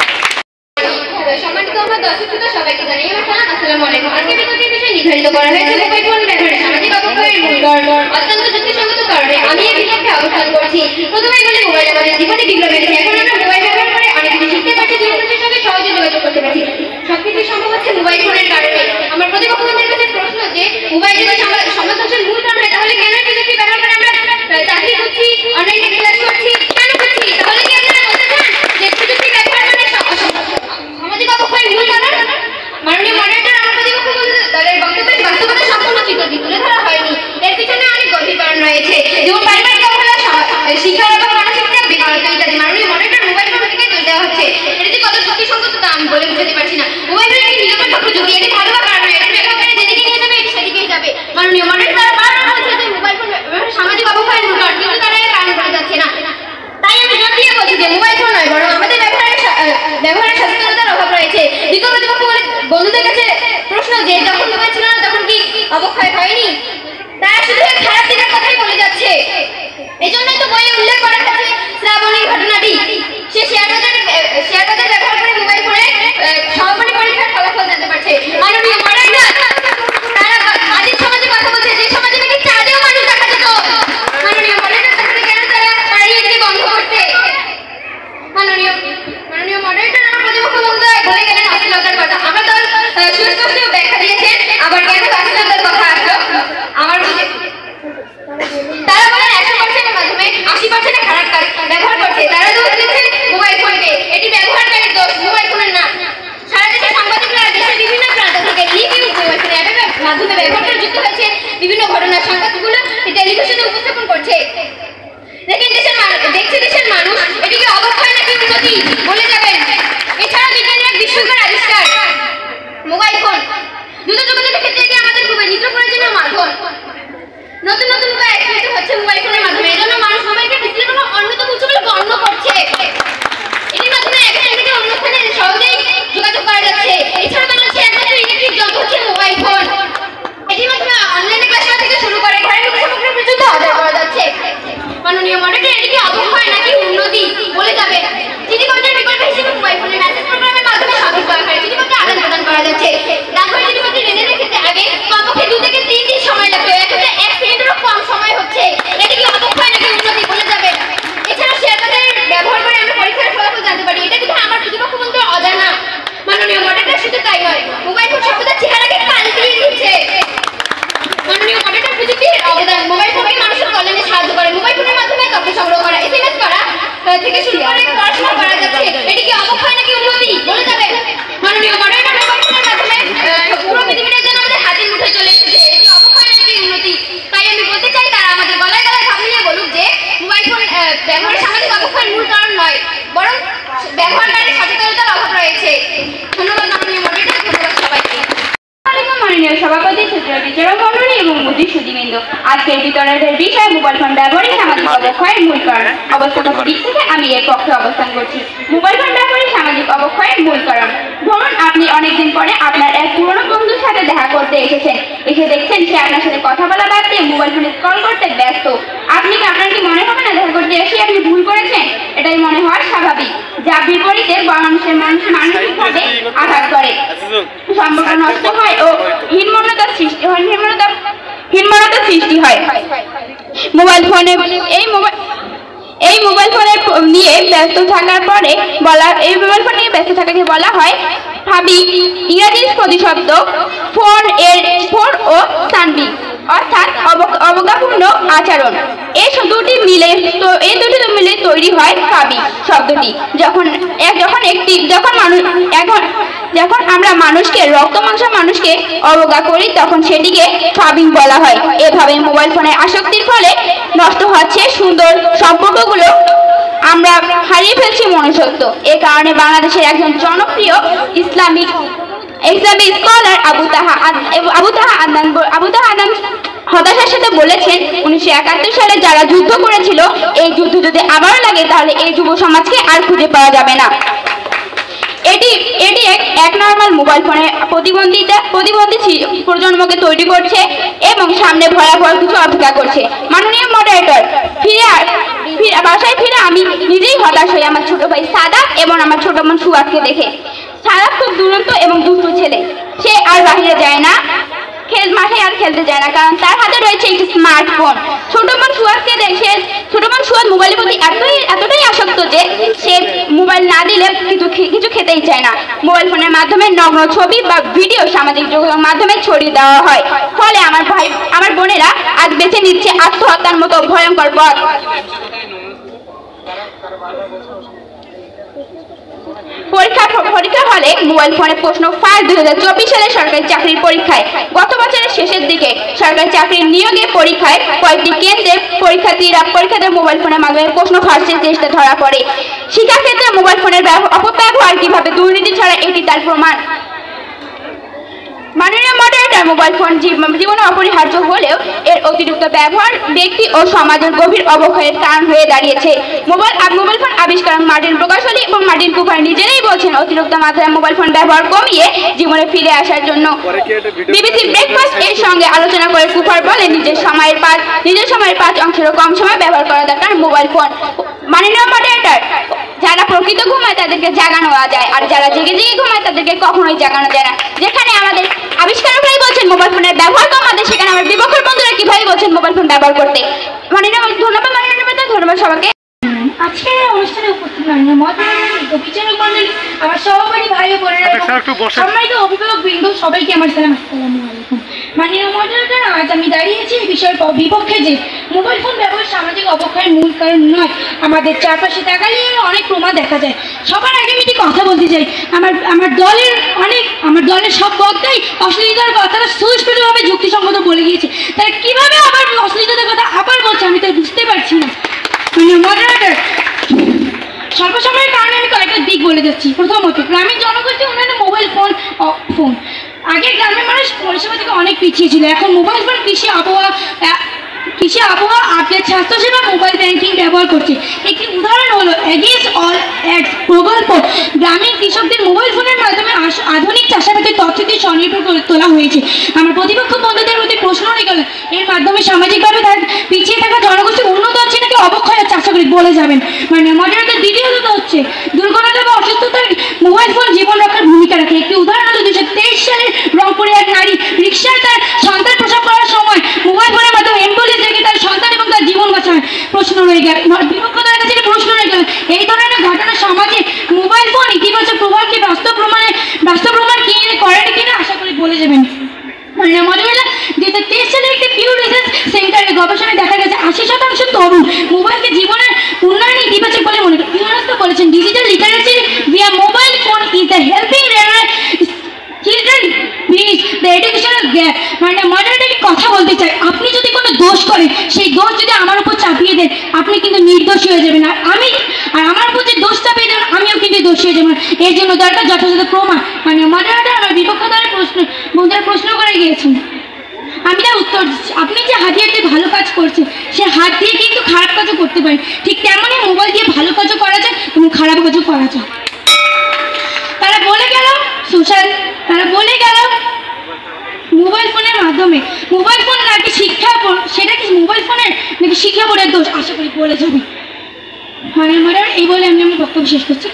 সম্মানিত আমার দর্শক সবাইকে জানাই আসসালামু আলাইকুম। আজকে বিতর্কের বিষয় নির্ধারিত করা হয়েছে মোবাইল ফোন ব্যবহারে সামাজিক অবক্ষয়ের মূল কারণ। অত্যন্ত যুক্তিসঙ্গত কারণে আমি এই বিতর্কে অবস্থান করছি। প্রথমেই বলি, মোবাইল আমাদের জীবনে বিপ্লব এনেছে। এখন আমরা মোবাইল ব্যবহার করে অনেক কিছু শিখতে পারছি, দুই মানুষের সঙ্গে সহজে যোগাযোগ করতে পারছি। সবকিছু সম্ভব হচ্ছে মোবাইল ফোনের কারণে। আমার প্রতিপক্ষদের কাছে প্রশ্ন যে মোবাইল যদি সমাজ ধ্বংসের মূল কারণ হয়, তাহলে কেন প্রযুক্তি ব্যবহার করে আমরা চাকরি করছি, অনলাইনে ক্লাস করছি, কেন করছি? তাহলে কি আপনারা বলতে চান যে প্রযুক্তি ব্যবহার মানে সামাজিক অবক্ষয়ের মূল কারণ? মাননীয় মনিটর, আমার প্রতিপক্ষ দলের বক্তব্যের বাস্তবতা সম্পূর্ণ চিত্রটি তুলে ধরা হয়নি। এর পিছনে অনেক গভীর কারণ রয়েছে, যেমন পারিবারিক অবহেলা, শিক্ষার অভাব, মানসিক চাপ, বেকারত্ব ইত্যাদি। মাননীয় মনিটর, মোবাইল ফোন থেকে তুলে দেওয়া হচ্ছে। এটা যে কত যুক্তিসঙ্গত তা আমি বলে বুঝাতে পারছি না। মোবাইল ফোন একটি নিরাপদ প্রযুক্তি, এটি ভালো বা খারাপ নয়, এটা ব্যবহারকারী যেদিকে নিয়ে যাবে এটি সেদিকেই যাবে। মাননীয় মনিটর, তারা বারবার বলছে যে মোবাইল ফোন সামাজিক অবক্ষয়ের মূল কারণ, কিন্তু তারা এর কারণ বলে যাচ্ছে না। তাই আমি জোর দিয়ে বলছি যে মোবাইল ফোন নয়, বরং আমাদের ব্যবহারের সচেতনতার অভাব রয়েছে। দ্বিতীয় প্রতিপক্ষ বন্ধুদের কাছে প্রশ্ন যে যখন মোবাইল ছিল না তখন কি অবক্ষয় হয়নি? তারা শুধু খারাপ দিকের কথাই বলে যাচ্ছে। এই জন্যই তো বইয়ে উল্লেখ করা হয়েছে শ্রাবণীর ঘটনাটি। সে শেয়ার বাজার ব্যবহার করে মোবাইল ফোনে সহপাঠী পরীক্ষার ফলাফল জানতে পারছে। মাননীয় মনিটর, তারা আদিম সমাজে কথা বলছে, যে সমাজে নাকি চাঁদেও মানুষ দেখা যেত। মাননীয় মনিটর, তাহলে কেন তারা পারিয়ে এটি বন্ধ করতে? মাননীয় মনিটর, আমার প্রতিপক্ষ মহোদয় বলে গেলেন অশ্লীলতার কথা। আমরা তো সুস্পষ্ট ব্যাখ্যা দিয়েছেন, আবার কেন অশ্লীলতার কথা আসলো? আমার বুঝে তারা বলেন 100%-এর মাধ্যমে 80% খারাপ কাজ ব্যবহার করছে। তারা দোষ দিচ্ছেন মোবাইল ফোনকে, এটি ব্যবহারকারীর দোষ, মোবাইল ফোনের না। সারা দেশের সাংবাদিকরা দেশের বিভিন্ন প্রান্ত থেকে লিভ ইউজ মোবাইল ফোন অ্যাপের মাধ্যমে ব্যবহার করে যুক্ত হয়েছে। বিভিন্ন ঘটনার সংবাদগুলো টেলিভিশনে উপস্থাপন করছে। দেখেন দেশের মানুষ এটিকে অবক্ষয় নাকি উন্নতি বলে যাবেন। এছাড়া বিজ্ঞানীরা বিস্ময়কর আবিষ্কার মোবাইল ফোন দ্রুত যোগাযোগের ক্ষেত্রে এটি আমাদের খুবই নিত্য প্রয়োজনীয় মাধ্যম। নতুন নতুন উপায় আবিষ্কৃত হচ্ছে মোবাইল ফোনের মাধ্যমে। এজন্য মানুষ মোবাইলকে পৃথিবীর কোনো অন্যতম উৎস বলে গণ্য করছে। এটির মাধ্যমে এক স্থান থেকে অন্য স্থানে সহজেই যোগাযোগ করা যাচ্ছে। এছাড়া বাংলাদেশে একমাত্র ইলেকট্রিক যন্ত্র হচ্ছে মোবাইল ফোন। এটির মাধ্যমে অনলাইনে ক্লাস করা থেকে শুরু করে ঘরের লোকের সামগ্রী পর্যন্ত অর্ডার করা যাচ্ছে। মাননীয় মনিটর, এটি কি অবক্ষয় নাকি উন্নতি বলে যাবে? চিঠিপত্রের বিকল্প হিসেবে মোবাইল ফোনের মেসেজ প্রোগ্রামের মাধ্যমে সতর্ক আকারে চিঠিপত্র আদান প্রদান করা যাচ্ছে। ডাকঘরে চিঠিপত্র লেনদেনের ক্ষেত্রে আগে কমপক্ষে 2 থেকে 3 দিন সময় লাগতো, এখন 1 মিনিটেরও কম সময় হচ্ছে। এটি কি অবক্ষয় নাকি উন্নতি বলে যাবে? এছাড়া শেয়ার বাজার ব্যবহার করে আমরা পরীক্ষার ফলাফল জানতে পারি, এটা কিন্তু আমার প্রতিপক্ষ বন্ধু অজানা। মাননীয় মনিটর, শুধু তাই নয়, মোবাইল ফোন সভ্যতার চেহারাকে পাল্টিয়ে দিচ্ছে। মাননীয় মনিটর, প্রযুক্তির অবদান। মোবাইল ফোন মানুষের কল্যাণে সাহায্য করে। মোবাইল ফোনের মাধ্যমে তথ্য সংগ্রহ করা, SMS করা থেকে শুরু করে পড়াশোনা করা যাচ্ছে। এটি কি অবক্ষয় নাকি উন্নতি বলে যাবে? মাননীয় মনিটর, মোবাইল ফোনের মাধ্যমে পুরো পৃথিবীটা যেন আমাদের হাতের মুঠোয় চলে এসেছে, এটি অবক্ষয় নাকি উন্নতি? তাই আমি বলতে চাই, তারা আমাদের গলায় গলায় ভাব মিলিয়ে বলুক যে মোবাইল ফোন ব্যবহারের সামাজিক অবক্ষয়ের মূল কারণ নয়, বরং ব্যবহারকারী সচেতনতার অভাব রয়েছে। ধন্যবাদ মাননীয় মডারেটর, ধন্যবাদ সবাইকে। মাননীয় সভাপতি, সূত্র বিচারক মণ্ডলী এবং বুদ্ধিসুদীবৃন্দ, আজকের বিতরণের বিষয় মোবাইল ফোন ব্যবহারে সামাজিক অবক্ষয়ের মূল কারণ। অবস্থাগত দিক থেকে আমি এর পক্ষে অবস্থান করছি। মোবাইল ফোন ব্যবহারে সামাজিক অবক্ষয়ের মূল কারণ। ধরুন আপনি অনেকদিন পরে আপনার এক পুরনো বন্ধুর সাথে দেখা করতে এসেছেন, এসে দেখছেন সে আপনার সাথে কথা বলা বাদ দিয়ে মোবাইল ফোনে কল করতে ব্যস্ত। আপনার কি মনে হবে না দেখা করতে এসে আপনি ভুল করেছেন? এটাই মনে হওয়ার স্বাভাবিক, যা বিপরীতে মানুষের মানসিকভাবে আঘাত করে, সম্পর্ক নষ্ট হয় ও হীনমন্যতার সৃষ্টি হয়। মোবাইল ফোনে এই মোবাইল ফোনে নিয়ে ব্যস্ত থাকার পরে মোবাইল ফোন নিয়ে ব্যস্ত থাকাকে বলা হয় ভাবি, ইংরেজি প্রতিশব্দ ফোন ও সানবি, অর্থাৎ অবজ্ঞাপূর্ণ আচরণ। এই দুটি মিলে তৈরি হয় ভাবি শব্দটি। যখন আমরা মানুষকে রক্ত মাংসের মানুষকে অবজ্ঞা করি তখন সেটিকে ফাবিং বলা হয়। এভাবে মোবাইল ফোনের আসক্তির ফলে নষ্ট হচ্ছে সুন্দর সম্পর্কগুলো, আমরা হারিয়ে ফেলছি মনুষ্যত্ব। এ কারণে বাংলাদেশের একজন জনপ্রিয় ইসলামী স্কলার আবু তাহা আদনান হতাশার সাথে বলেছেন, 1971 সালে যারা যুদ্ধ করেছিল এই যুদ্ধ যদি আবারও লাগে তাহলে এই যুব সমাজকে আর খুঁজে পাওয়া যাবে না। এটি এক নরমাল মোবাইল ফোনে প্রতিবন্ধী প্রজন্মকে তৈরি করছে এবং সামনে ভয়াবহ কিছু অপেক্ষা করছে। মাননীয় মডারেটর, বাসায় ফিরে আমি নিজেই হতাশ হই আমার ছোট ভাই সাদাত এবং আমার ছোট বোন সুয়াদকে দেখে। সাদাত খুব দুরন্ত এবং দুষ্টু ছেলে, সে আর বাহিরে যায় না, মাঠে আর খেলতে যায় না, কারণ তার হাতে রয়েছে একটি স্মার্টফোন। ছোট বোন সুয়াদ মোবাইলের প্রতি এতটাই আসক্ত যে সে মোবাইল না দিলে কিছু খেতেই চায় না। মোবাইল ফোনের মাধ্যমে নগ্ন ছবি বা ভিডিও সামাজিক যোগাযোগের মাধ্যমে ছড়িয়ে দেওয়া হয়, ফলে আমার বোনেরা আজ বেছে নিচ্ছে আত্মহত্যার মতো ভয়ঙ্কর পথ। পরীক্ষা হলে মোবাইল ফোনে প্রশ্ন ফাঁস 2024 সালে সরকারি চাকরির পরীক্ষায়। গত বছরের শেষের দিকে সরকারি চাকরির নিয়োগে পরীক্ষায় কয়েকটি কেন্দ্রে পরীক্ষার্থীদের মোবাইল ফোনের মাধ্যমে প্রশ্ন ফাঁসের চেষ্টা ধরা পড়ে। শিক্ষাক্ষেত্রে মোবাইল ফোনের অপব্যবহার কিভাবে দুর্নীতি ছড়া, এটি তার প্রমাণ। মাননীয় মডারেটর, মোবাইল ফোন জীবনে অপরিহার্য হলেও এর অতিরিক্ত ব্যবহার ব্যক্তি ও সমাজের গভীর অবক্ষয়ের কারণ হয়ে দাঁড়িয়েছে। মোবাইল ফোন আবিষ্কারক মার্টিন প্রকৌশলী এবং মার্টিন কুপার নিজেরাই বলছেন অতিরিক্ত মাত্রায় মোবাইল ফোন ব্যবহার কমিয়ে জীবনে ফিরে আসার জন্য। বিবিসি ব্রেকফাস্ট এর সঙ্গে আলোচনা করে কুপার বলে নিজের সময়ের 5 কম সময় ব্যবহার করা দরকার মোবাইল ফোন। মাননীয় মডারেটর, যারা প্রকৃত ঘুমায় তাদেরকে জাগানো যায়, আর যারা জেগে ঘুমায় তাদেরকে কখনোই জাগানো যায় না। যেখানে আমাদের আবিষ্কারকরাই বলছেন মোবাইল ফোনের ব্যবহার কমাতে, সেখানে আমার বিপক্ষের বন্ধুরা কিভাবে বলছেন মোবাইল ফোন ব্যবহার করতে। ধন্যবাদ সবাইকে। আজকের অনুষ্ঠানে উপস্থিত মাননীয় মডারেটর, বিচারক মণ্ডলী, আমার সহপাঠী ভাই ও বোনেরা, সম্মানিত অভিভাবক বৃন্দ, সবাইকে আমার সালাম। আসসালামু আলাইকুম। মাননীয় মডারেটর, আজ আমি দাঁড়িয়েছি এই বিষয়ের বিপক্ষে যে মোবাইল ফোন ব্যবহার সামাজিক অবক্ষয়ের মূল কারণ নয়। আমাদের চারপাশে তাকালে অনেক প্রমাণ দেখা যায়। সবার আগে আমি একটি কথা বলতে চাই, আমার দলের সব বক্তাই অশ্লীলতার কথাটা সুস্পষ্টভাবে যুক্তিসঙ্গত বলে গিয়েছে। তারা কিভাবে আবার অশ্লীলতার কথা আবার বলছে আমি তাই বুঝতে পারছি না। মডারেটর, স্বল্প সময়ের কারণে আমি কয়েকটা দিক বলে যাচ্ছি। প্রথমত, গ্রামীণ জনগোষ্ঠী উন্নয়নে মোবাইল ফোন আগে গ্রামের মানুষ পরিষেবা থেকে অনেক পিছিয়ে ছিল। এখন মোবাইল ফোন কৃষি আবহাওয়া আপডেট, স্বাস্থ্যসেবা, মোবাইল ব্যাংকিং ব্যবহার করছে। একটি উদাহরণ হলো এগেইনস্ট অল অ্যাডস প্রকল্প। গ্রামীণ কৃষকদের মোবাইল ফোনের মাধ্যমে আধুনিক চাষাবাদের তথ্য দিয়ে স্বনির্ভর করে তোলা হয়েছে। আমার প্রতিপক্ষ বন্ধুদের প্রতি প্রশ্ন রেখে গেল, এর মাধ্যমে সামাজিকভাবে তার পিছিয়ে থাকা জনগোষ্ঠী উন্নত হচ্ছে নাকি অবক্ষয় হচ্ছে, আশা করি বলে যাবেন। মানে মডারেটর, দ্বিতীয়ত হচ্ছে দুর্ঘটনা বা অসুস্থতার মোবাইল ফোন জীবন রক্ষার ভূমিকা রাখে। একটি উদাহরণ হলো 2023 সালের রংপুরে এক নারী রিক্সায় তার সন্তান প্রসব করার সময় মোবাইল ফোনের মাধ্যমে অ্যাম্বুলেন্স দেখে তার সন্তান এবং তার জীবন বাঁচায়। প্রশ্ন রয়ে গেল, বিপক্ষতার কাছে প্রশ্ন রয়ে গেল, এই ধরনের ঘটনা সমাজে মোবাইল ফোন ইতিবাচক প্রভাবকে বাস্তব প্রমাণ করেনি কিনা, আশা করি বলে যাবেন। মডারেটর, 2023 সালের একটি পিউ রিসার্চ সেন্টারের গবেষণায় দেখা গেছে 80% তরুণ মোবাইলকে জীবনের উন্নয়নে ইতিবাচক বলে মনে করেন। ইউনেস্কো বলেছেন digital literacy via mobile phone is the helping children bridge the educational gap. মানে মডারেটর, কথা বলতে চাই, আপনি যদি কোনো দোষ করেন সেই দোষ যদি আমার উপর চাপিয়ে দেন আপনি কিন্তু নির্দোষী হয়ে যাবেন, আর আমার উপর যে দোষ চাপিয়ে দেবেন আমিও কিন্তু দোষী হয়ে যাবেন। এর জন্য দরকার যথাযথ প্রমাণ। মানে মডারেটর আমার বিপক্ষ দ্বারা বন্ধুরা প্রশ্ন করে গিয়েছেন, আমি তার উত্তর দিচ্ছি। আপনি যে হাতিয়ার দিয়ে ভালো কাজ করছেন সে হাত দিয়ে কিন্তু খারাপ কাজও করতে পারেন, ঠিক তেমনই মোবাইল দিয়ে ভালো কাজও করা যায় এবং খারাপ কাজও করা যায়। তারা বলে গেল মোবাইল ফোনের মাধ্যমে, মোবাইল ফোন নাকি সেটা কি মোবাইল ফোনের নাকি শিক্ষা বোর্ডের দোষ, আশা করি বলে যাবে। মানে এই বলে আমি আমার বক্তব্য শেষ করছি।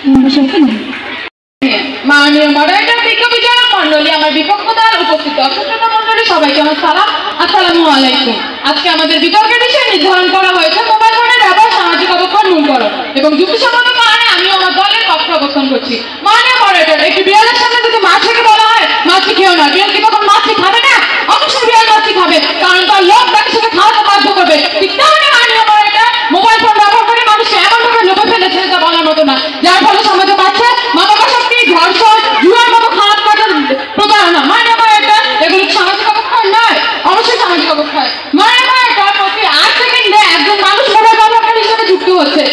মাননীয় মডারেটর বিজ্ঞবিচারক মন্ডলী, আমার বিপক্ষ দ্বারা উপস্থিত দর্শক মন্ডলী, সবাইকে আমার সালাম, আসসালামু আলাইকুম। আজকে আমাদের বিতর্কের বিষয় নির্ধারণ করা হয়েছে মোবাইল ফোনের ব্যবহার সামাজিক অবক্ষয় মূলকরণ এবং যুক্তিসম্মত কারণে আমি আমার দলের পক্ষে অবস্থান করছি। মাননীয় মডারেটর, একটি বিড়ালের সামনে যদি মাছকে বলা হয় মাছটি খেও না, বিড়াল কি তখন মাছটি খাবে না? অবশ্যই বিড়াল মাছটি খাবে, কারণ তার লোক তাকে সাথে খাওয়াতে বাধ্য করবে। ঠিক তেমনি মাননীয় মডারেটর, মোবাইল ফোন ব্যবহার করে মানুষকে এমনভাবে লোভে ফেলেছে যা বলার মতো না, যার ফলে সমাজে বাচ্চা মাদকাসক্তি, ধর্ষণ, জুয়ার মতো খারাপ কাজের প্রতারণা। মাননীয় মডারেটর, এগুলো সামাজিক অবক্ষয় নয়? অবশ্যই সামাজিক অবক্ষয়। মাননীয় মডারেটর, প্রতি 8 সেকেন্ডে একজন মানুষ মোবাইল ব্যবহারকারী হিসেবে যুক্ত হচ্ছে।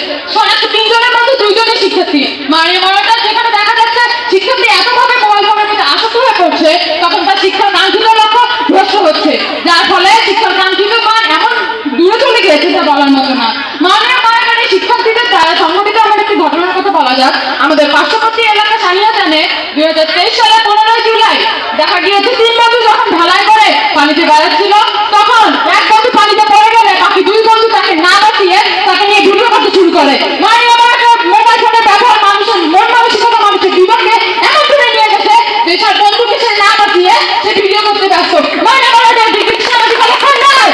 3 জনের মধ্যে 2 জনই শিক্ষার্থী। মাননীয় মডারেটর, যেখানে দেখা যাচ্ছে শিক্ষার্থী এতভাবে মোবাইল ফোনের প্রতি আসক্ত হয়ে পড়ছে, তখন তার শিক্ষার কাঙ্ক্ষিত লক্ষ্য ভ্রষ্ট হচ্ছে, যার ফলে শিক্ষার কাঙ্ক্ষিত মান এমন দূরে চলে গেছে যা বলার মতো না। মাননীয় মডারেটর, শিক্ষার্থীদের দ্বারা সংঘটিত আমার একটি ঘটনার কথা বলা যাক। আমাদের পার্শ্ববর্তী এলাকা সানিয়াজানে 2023 সালের 15 জুলাই দেখা গিয়েছে 3 বন্ধু যখন ঢালাই করে পানিতে বেড়াচ্ছিল, তখন এক বন্ধু পানিতে পড়ে গেলে বাকি 2 বন্ধু তাকে না বাঁচিয়ে তাকে নিয়ে ভিডিও করতে শুরু করে। মাননীয় মডারেটর, মোবাইল ফোনের ব্যবহার মানুষের মন মানসিকতা, মানুষের জীবনকে এমন করে নিয়ে গেছে যে তার বন্ধুকে সে না বাঁচিয়ে সে ভিডিও করতে ব্যস্ত। মাননীয় মডারেটর, সামাজিক অবক্ষয় নয়,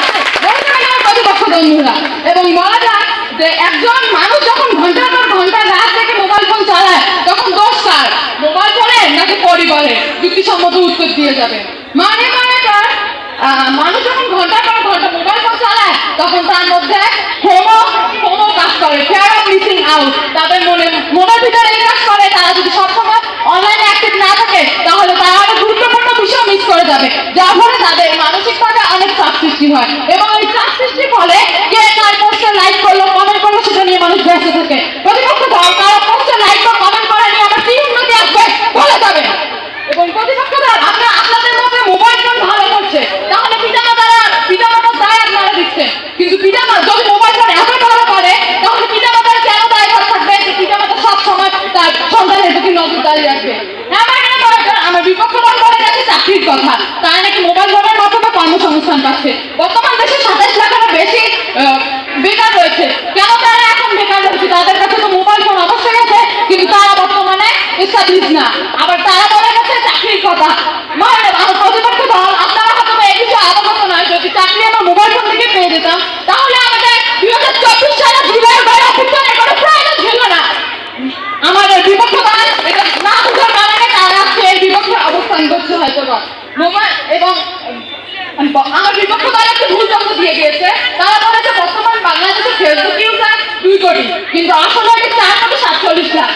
প্রতিপক্ষ বন্ধুরা। এবং বলা যাক যে একজন মানুষ যখন ঘন্টার পর ঘন্টা রাত থেকে মোবাইল ফোন চালায় তখন দোষ কার? মোবাইল ফোনের নাকি পরিবারের? যুক্তিসম্মত উত্তর দিয়ে যাবে। মাননীয় মডারেটর, মানুষ যখন ঘন্টার পর ঘন্টা মোবাইল ফোন চালায় তখন তার মধ্যে হোমো কাজ করে, ফিয়ার অফ মিসিং আউট। তাদের মনের ভিতরে এই কাজ করে, তারা যদি সবসময় অনলাইনে অ্যাক্টিভ না থাকে তাহলে তারা অনেক গুরুত্বপূর্ণ বিষয় মিস করে যাবে, যার ফলে তাদের মানসিকভাবে অনেক চাপ সৃষ্টি হয় এবং এই চাপ সৃষ্টির ফলে কে কার পোস্টে লাইক করলো, কমেন্ট করলো সেটা নিয়ে মানুষ ব্যস্ত থাকে। প্রতিপক্ষ দল কারো পোস্টে লাইক বা কমেন্ট করা নিয়ে আমার কি উন্নতি আসবে বলে যাবে। এবং প্রতিপক্ষ দল আপনাদের মধ্যে মোবাইল ফোন ভালো করছে, তাহলে পিতামাতার দায় আপনারা দিচ্ছেন, কিন্তু পিতামাতা যদি মোবাইল ফোন এত ভালো করে তাহলে পিতামাতার কেন দায়ভার থাকবে যে পিতামাতা সবসময় তার সন্তানের প্রতি নজরদারি রাখবে? আমার বিপক্ষ দল বলে গেছে চাকরির কথা, তাই নাকি মোবাইল ফোনের মাধ্যমে কর্মসংস্থান পাচ্ছে। বর্তমান দেশে 27 লাখেরও বেশি বেকার রয়েছে। কেন তারা এখন বেকার রয়েছে? তাদের কাছে তো মোবাইল ফোন অবশ্যই আছে, কিন্তু তারা বর্তমানে এস্টাবলিশ না। আবার তারা বলে গেছে চাকরির কথা। মানে আমার প্রতিপক্ষ দল, আপনারা হয়তো এই বিষয়ে অবগত নয়, যদি চাকরি আমরা মোবাইল ফোন থেকে পেয়ে যেতাম তাহলে আমাদের 2024 সালে জুলাই বাইরে অভ্যুত্থানের কোনো প্রয়োজন ছিল না। আমাদের বিপক্ষ দল এটা না বুঝার কারণে তারা আজকে এর বিপক্ষে অবস্থান করছে হয়তো বা মোবাইল। এবং আমার বিপক্ষ দল একটি ভুল তথ্য দিয়ে গিয়েছে। তারা বলেছে বর্তমান বাংলাদেশে ফেসবুক ইউজার 2 কোটি, কিন্তু আসলে এটা 4.47 লাখ।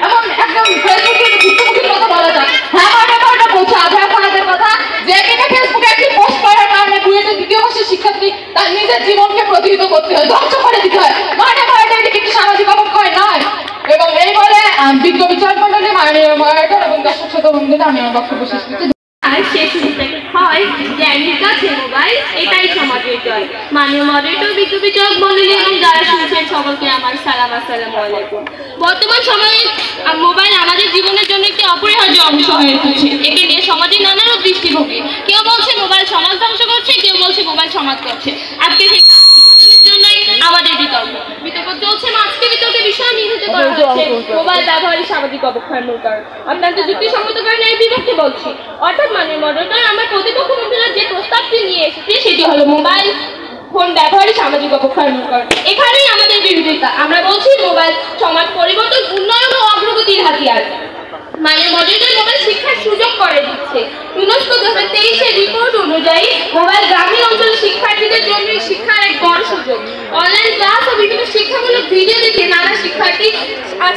এমন একদম ফেসবুকে যুক্তমুখীর কথা বলা যায়। হ্যাঁ, এটা বলছে আধার কার্ডের কথা, যে কিনা ফেসবুকে একটি পোস্ট করার কারণে বুয়েটের 2য় বর্ষের শিক্ষার্থী তার নিজের জীবনকে প্রতিহিত করতে হয়, ধ্বংস করে দিতে হয়। এটা কিন্তু সামাজিক অবক্ষয় নয়। এবং এই বলে বিজ্ঞ বিচার মন্ডলী, মাননীয় মডারেটর এবং দর্শক শ্রোতা বন্ধুরা, আমি আমার বক্তব্য শেষ করছি। আর শেষ হয় জ্ঞানীর কাছে মোবাইল, এটাই সমাজের জয়। মাননীয় মডারেটর, বিজ্ঞবিচারক মন্ডলী এবং যারা শুনছেন সকলকে আমার সালাম, আসসালামু আলাইকুম। বর্তমান সময়ে মোবাইল আমাদের জীবনের জন্য একটি অপরিহার্য অংশ হয়ে উঠেছে। একে নিয়ে সমাজের নানারূপ দৃষ্টিভঙ্গি, কেউ বলছে মোবাইল সমাজ ধ্বংস করছে, কেউ বলছে মোবাইল সমাজ করছে। আজকে সেই জন্যই আমাদের বিতর্ক চলছে। আজকে বিতর্কের বিষয় নির্ধারিত করা হচ্ছে মোবাইল ব্যবহারের সামাজিক অবক্ষয়ের মূল কারণ। আপনাদের যুক্তিসঙ্গত কারণে এই বিতর্কে বলছি। অর্থাৎ মাননীয় মডারেটর, আমার প্রতিপক্ষ মন্ত্রীরা যে প্রস্তাবটি নিয়ে এসেছে সেটি হলো মোবাইল ফোন ব্যবহারের সামাজিক অবক্ষয়ের মূল কারণ। এখানেই আমাদের বিরোধিতা। আমরা বলছি মোবাইল সমাজ পরিবর্তন, উন্নয়ন ও অগ্রগতির হাতিয়ার। মাননীয় মডারেটর, মোবাইল শিক্ষার সুযোগ করে দিচ্ছে। ইউনেস্কো 2023-এর রিপোর্ট অনুযায়ী মোবাইল গ্রামীণ অঞ্চলের শিক্ষার্থীদের জন্য শিক্ষার এক বড় সুযোগ। অনলাইন ক্লাস ও বিভিন্ন শিক্ষামূলক ভিডিও দেখে নানা শিক্ষার্থী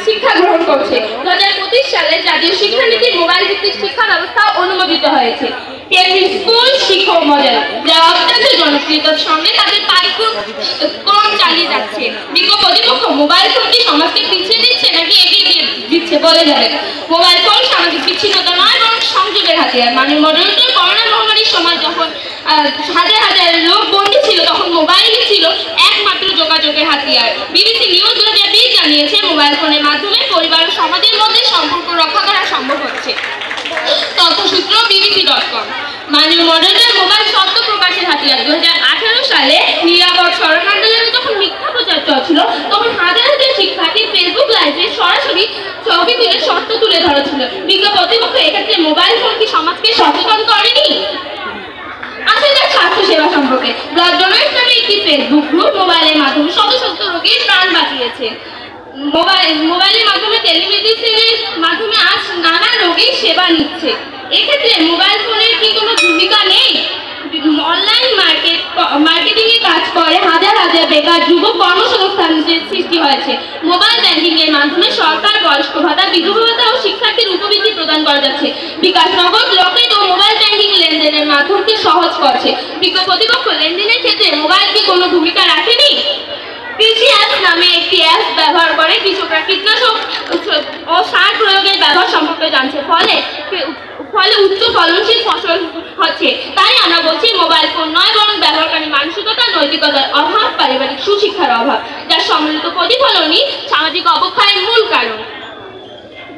শিক্ষা গ্রহণ করছে। 2025 সালে জাতীয় শিক্ষানীতির মোবাইল ভিত্তিক শিক্ষা ব্যবস্থা অনুমোদিত হয়েছে। কেন্দ্রীয় স্কুল শিক্ষক মডেল যারা অত্যন্ত জনপ্রিয়তার সঙ্গে তাদের পাঠ্যক্রম চালিয়ে যাচ্ছে। বিজ্ঞ প্রতিপক্ষ মোবাইল ফোনটি সমাজকে পিছিয়ে দিচ্ছে নাকি এগিয়ে দিচ্ছে বলে যাবে। মোবাইল ফোন সামাজিক বিচ্ছিন্নতা নয় বরং সংযোগের হাতিয়ার। মানে মডেলটা করোনা মহামারীর সময় যখন হাজার হাজার লোক বন্দী ছিল তখন মোবাইলই ছিল একমাত্র যোগাযোগের হাতিয়ার। বিবিসি নিউজ 2020 জানিয়েছে মোবাইল ফোনের মাধ্যমে পরিবার ও সমাজের মধ্যে সম্পর্ক রক্ষা করা সম্ভব হচ্ছে। তথ্যসূত্র bbc.com। মাননীয় মডেলের মোবাইল সত্য প্রকাশের হাতিয়ার। 2018 সালে নিরাপদ সড়ক আন্দোলনে যখন মিথ্যা প্রচার চলছিল তখন হাজার হাজার শিক্ষার্থী ফেসবুক লাইভে সরাসরি ছবি তুলে সত্য তুলে ধরেছিল। বিজ্ঞ প্রতিপক্ষ এক্ষেত্রে মোবাইল ফোন কি সমাজকে সচেতন করেনি? আসলে স্বাস্থ্য সেবা সম্পর্কে ব্লাড ডোনেটস নামে একটি ফেসবুক গ্রুপ মোবাইলের মাধ্যমে শত শত রোগীর প্রাণ বাঁচিয়েছে। মোবাইলের মাধ্যমে টেলিমেডিসিনের মাধ্যমে আজ নানা রোগীর সেবা নিচ্ছে। এক্ষেত্রে মোবাইল ফোনের কি কোনো ভূমিকা নেই? অনলাইন মার্কেটিং এ কাজ করে হাজার হাজার বেকার যুবক কর্মসংস্থানের সৃষ্টি হয়েছে। মোবাইল ব্যাংকিং এর মাধ্যমে সরকার বয়স্ক ভাতা, বিধবা ভাতা ও শিক্ষার্থীর উপবৃত্তি প্রদান করা যাচ্ছে। বিকাশ নগদ, লকেট ও মোবাইল ব্যাংকিং লেনদেনের মাধ্যমকে সহজ করছে। বিজ্ঞ প্রতিপক্ষ লেনদেনের ক্ষেত্রে মোবাইল কি কোনো ভূমিকা রাখেনি? কৃষি অ্যাপস নামে একটি অ্যাপস ব্যবহার করে কৃষকরা কীটনাশক ও সার প্রয়োগের ব্যবহার সম্পর্কে জানছে, ফলে উচ্চ ফলনশীল ফসল হচ্ছে। তাই আমরা বলছি মোবাইল ফোন নয় বরং ব্যবহারকারী মানসিকতা, নৈতিকতার অভাব, পারিবারিক সুশিক্ষার অভাব, যার সম্মিলিত প্রতিফলনই সামাজিক অবক্ষয়ের মূল কারণ।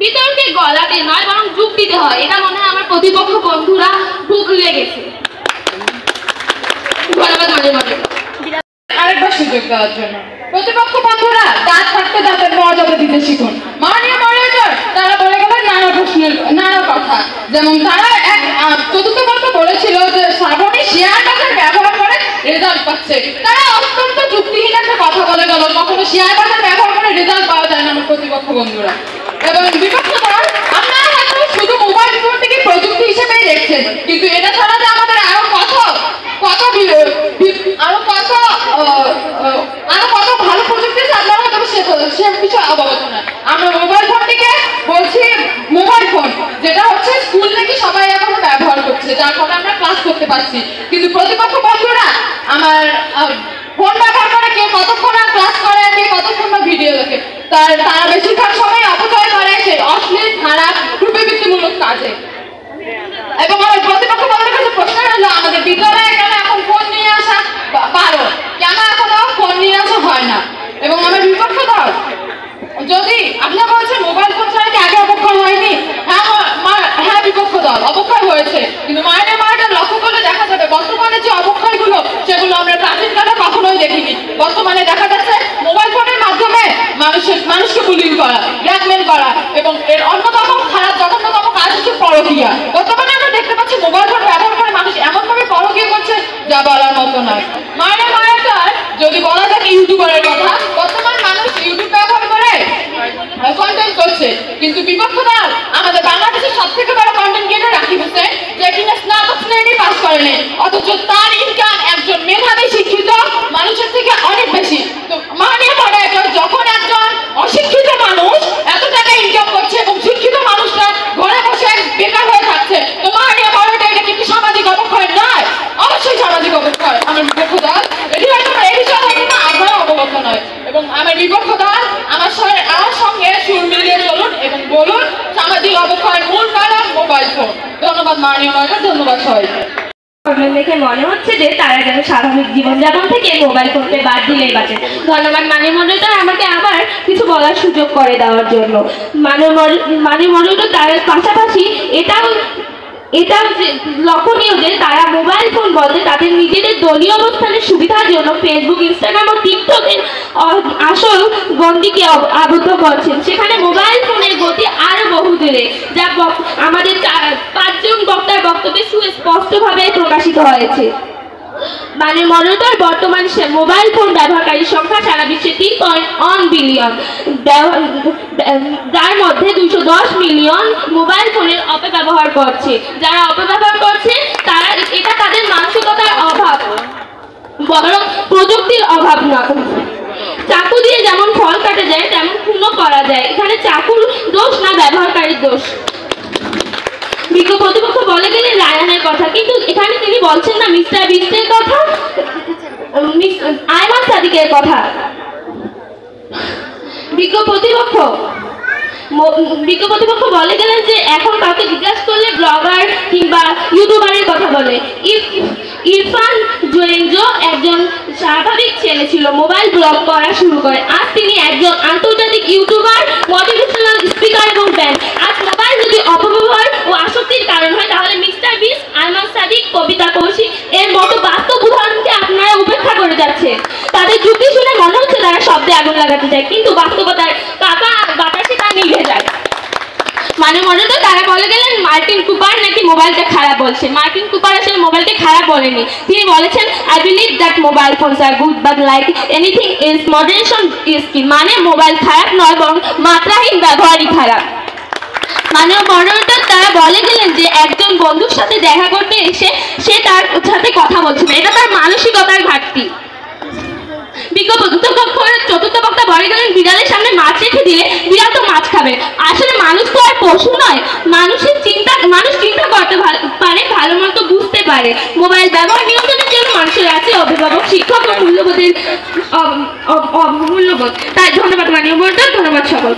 বিতর্কে গলাতে নয় বরং যুগ দিতে হয়, এটা মনে হয় আমার প্রতিপক্ষ বন্ধুরা ভুলে গেছে। ধন্যবাদ মাঝে আরেকবার সুযোগ দেওয়ার জন্য। প্রতিপক্ষ বন্ধুরা দাঁত থাকতে দাঁতের মর্যাদা দিতে শিখুন। মাননীয় মডারেটর তারা বলে গেলেন নানা প্রশ্নের নানা কথা, যেমন তারা এক চতুর্থ পত্র বলেছিল যে শ্রাবণী শেয়ার বাজার ব্যবহার করে রেজাল্ট পাচ্ছে। তারা অত্যন্ত যুক্তিহীন একটা কথা বলে গেল, কখনো শেয়ার বাজার ব্যবহার করে রেজাল্ট পাওয়া যায় না আমার প্রতিপক্ষ বন্ধুরা। এবং বিপক্ষ দল আপনারা হয়তো শুধু মোবাইল ফোনটিকে প্রযুক্তি হিসেবেই দেখছেন, কিন্তু এটা ছাড়া যে আমাদের আরো কত ভালো প্রযুক্তি আছে আপনারা হয়তো সে বিষয়ে অবগত না। আমরা মোবাইল ফোনটিকে বলছি মোবাইল ফোন, যেটা হচ্ছে স্কুল থেকে সবাই এখন ব্যবহার করছে, যার ফলে আমরা ক্লাস করতে পারছি। কিন্তু প্রতিপক্ষ বন্ধুরা আমার ফোন ব্যবহার করে কে কতক্ষণ ক্লাস করে, কে কতক্ষণ ভিডিও দেখে, তারা বেশিরভাগ সময় অপচয় করে সেই অশ্লীল, খারাপ, রূপবৃত্তিমূলক কাজে। এবং আমার প্রতিপক্ষ বন্ধুদের কাছে প্রশ্ন হলো আমাদের বিদ্যালয়ে কেন এখন ফোন নিয়ে আসা বারণ, কেন এখনো ফোন নিয়ে আসা হয় না? এবং আমার বিপক্ষ দল যদি আপনারা বলছেন মোবাইল ফোন ছাড়া কি আগে অবক্ষয় হয়নি? হ্যাঁ বিপক্ষ দল অবক্ষয় হয়েছে, কিন্তু মায়ের লক্ষ্য করলে দেখা যাবে বর্তমানে যে অবক্ষয়গুলো সেগুলো আমরা প্রাচীনকালে কখনোই দেখিনি। বর্তমানে দেখা যাচ্ছে মোবাইল ফোনের মাধ্যমে মানুষকে বুলিং করা, ব্ল্যাকমেল করা, এবং এর অন্যতম খারাপ জঘন্যতম কাজ হচ্ছে পরকীয়া। বর্তমানে আমরা দেখতে পাচ্ছি মোবাইল ফোন ব্যবহার করে মানুষ এমনভাবে পরকীয়া করছে যা বলার মতো নয়। মায়ের যদি বলা যায় ইউটিউবারের কথা, বর্তমান মানুষ ইউটিউব ব্যবহার করে কন্টেন্ট করছে, কিন্তু বিপক্ষ দল আমাদের বাংলাদেশের সব থেকে বড় কন্টেন্ট ক্রিয়েটর রাকিব হোসেন, যে কিনা স্নাতক শ্রেণী পাস করেনি, অথচ তার ইনকাম একজন মেধাবী শিক্ষিত মানুষের থেকে অনেক বেশি। তো মাননীয় মডারেটর, যখন একজন অশিক্ষিত মানুষ এত টাকা ইনকাম করছে এবং শিক্ষিত মানুষরা ঘরে বসে বেকার হয়ে থাকছে, তো মাননীয় মডারেটর এটা কিন্তু সামাজিক অবক্ষয় নয়? অবশ্যই সামাজিক অবক্ষয়। আমার বিপক্ষ দল এটি হয়তো এই বিষয়ে হয়তো আপনারা অবগত নয়। এবং আমার বিপক্ষ দল আমার সঙ্গে সুর মিলিয়ে চলুন এবং বলুন সামাজিক অবক্ষয়ের মূল কারণ মোবাইল ফোন। ধন্যবাদ মাননীয় মডারেটর, ধন্যবাদ সবাইকে। দেখে মনে হচ্ছে যে তারা যেন স্বাভাবিক জীবনযাপন থেকে মোবাইল ফোনকে বাদ দিলেই বাঁচে। ধন্যবাদ মাননীয় মডারেটর আমাকে আবার কিছু বলার সুযোগ করে দেওয়ার জন্য। মাননীয় মডারেটর তার পাশাপাশি এটাও লক্ষণীয় যে তারা মোবাইল ফোন বলতে তাদের নিজেদের দলীয় অবস্থানের সুবিধার জন্য ফেসবুক, ইনস্টাগ্রাম ও টিকটকের আসল গণ্ডিকে আবদ্ধ করছেন। সেখানে মোবাইল ফোনের গতি আরো বহু দূরে, যা আমাদের 5জন বক্তার বক্তব্যে সুস্পষ্টভাবে প্রকাশিত হয়েছে। মাননীয় মডারেটর, বর্তমান মোবাইল ফোন ব্যবহারকারীর সংখ্যা সারা বিশ্বে 3.1 বিলিয়ন, যার মধ্যে 210 মিলিয়ন মোবাইল ফোনের অপব্যবহার করছে। যারা অপব্যবহার করছে তারা এটা তাদের মানসিকতার অভাব, বরং প্রযুক্তির অভাব না। চাকু দিয়ে যেমন ফল কাটা যায় তেমন খুনও করা যায়, এখানে চাকুর দোষ না ব্যবহারকারীর দোষ। বিজ্ঞ প্রতিপক্ষ বলে গেলেন রায়ানের কথা, কিন্তু এখানে তিনি বলছেন না মিস্টার বিস্টের কথা, আয়মান সাদিকের কথা। বিজ্ঞ প্রতিপক্ষ বলে গেলেন যে এখন কাউকে জিজ্ঞাসা করলে ব্লগার কিংবা ইউটিউবারের কথা বলে। ইরফান জোয়েঞ্জো একজন স্বাভাবিক ছেলে ছিল, মোবাইল ব্লগ করা শুরু করে। আজ তিনি একজন আন্তর্জাতিক ইউটিউবার, মোটিভেশনাল স্পিকার এবং ব্যান্ড। আজ মোবাইল যদি অপব্যবহার ও আসক্তির কারণ হয়, তাহলে মিস্টার বিস, আয়মান সাদিক, কবিতা কৌশিক এর মতো বাস্তব উদাহরণকে আপনারা উপেক্ষা করে যাচ্ছে। তাদের যুক্তি শুনে মনে হচ্ছে তারা শব্দে আগুন লাগাতে চায়, কিন্তু বাস্তবতার কাকা বাতাসে তা নিভে যায়। মানে মনে তো তারা বলে গেলেন মার্টিন কুপার নাকি মোবাইলটা খারাপ বলছে। মার্টিন কুপার আসলে মোবাইলটা খারাপ বলেনি, তিনি বলেছেন I believe that mobile phones are good but like anything is moderation is কি। মানে মোবাইল খারাপ নয়, বরং মাত্রাহীন ব্যবহারই খারাপ। মানে মডারেটর তারা বলে গেলেন যে একজন বন্ধুর সাথে দেখা করতে এসে সে তার সাথে কথা বলছে না, এটা তার মানসিকতার ঘাটতি। চতুর্থ বক্তা বলে গেলেন বিড়ালের সামনে মাছ রেখে দিলে বিড়াল তো মাছ খাবে। আসলে মানুষ তো আর পশু নয়, মানুষ চিন্তা করতে পারে, ভালো মতো বুঝতে পারে। মোবাইল ব্যবহার নিয়ন্ত্রণের জন্য মানুষের আছে অভিভাবক, শিক্ষক ও মূল্যবোধ। তাই ধন্যবাদ মাননীয় বোর্ড, ধন্যবাদ সকল।